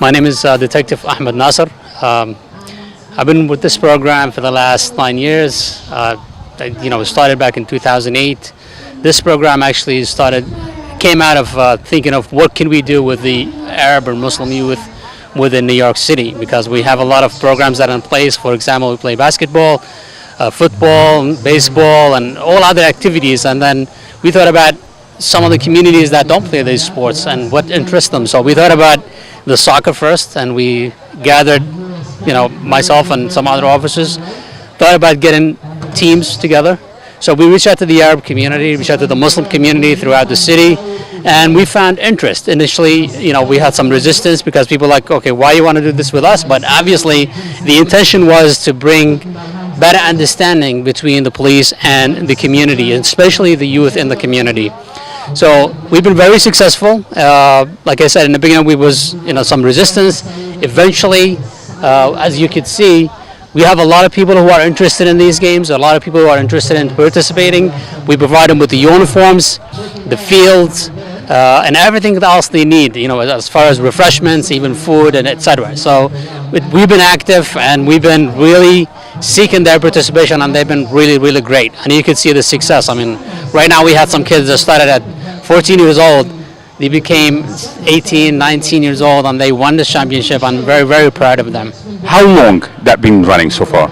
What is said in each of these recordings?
My name is Detective Ahmed Nasser. I've been with this program for the last 9 years. Started back in 2008. This program actually came out of thinking of what can we do with the Arab or Muslim youth within New York City, because we have a lot of programs that are in place. For example, we play basketball, football, baseball, and all other activities. And then we thought about some of the communities that don't play these sports and what interests them. So we thought about the soccer first, and we gathered, myself and some other officers, thought about getting teams together. So we reached out to the Arab community, reached out to the Muslim community throughout the city, and we found interest. Initially, we had some resistance because people were like, okay, why you want to do this with us? But obviously, the intention was to bring better understanding between the police and the community, especially the youth in the community. So we've been very successful. Like I said in the beginning, we was some resistance. Eventually, as you could see, we have a lot of people who are interested in these games, a lot of people who are interested in participating. We provide them with the uniforms, the fields, and everything else they need, as far as refreshments, even food, and etc. So we've been active, and we've been really seeking their participation, and they've been really, really great. And you can see the success. I mean, right now we had some kids that started at 14 years old. They became 18, 19 years old, and they won the championship. I'm very, very proud of them. How long that been running so far?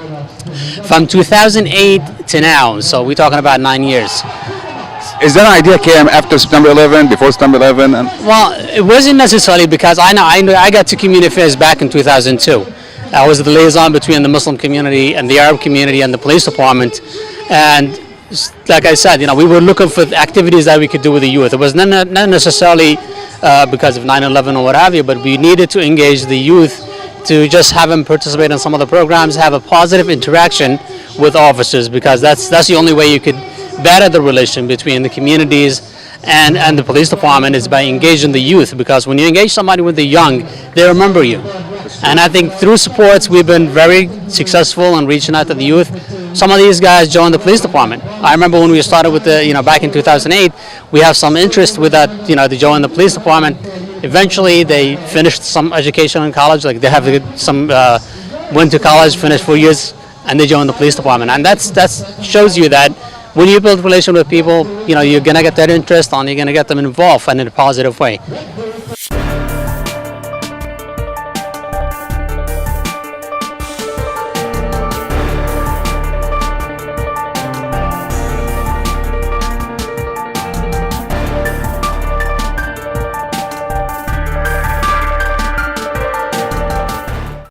From 2008 to now, so we're talking about 9 years. Is that an idea came after September 11, before September 11? Well, it wasn't necessarily because I got to community affairs back in 2002. I was the liaison between the Muslim community and the Arab community and the police department. And like I said, we were looking for activities that we could do with the youth. It was not necessarily because of 9/11 or what have you, but we needed to engage the youth to just have them participate in some of the programs, have a positive interaction with officers, because that's the only way you could better the relation between the communities and the police department is by engaging the youth, because when you engage somebody with the young, they remember you. And I think through sports, we've been very successful in reaching out to the youth. Some of these guys joined the police department. I remember when we started with back in 2008, we have some interest with that, to join the police department. Eventually, they finished some education in college, like they have some, went to college, finished 4 years, and they joined the police department. And that shows you that when you build a relation with people, you're going to get their interest and you're going to get them involved and in a positive way.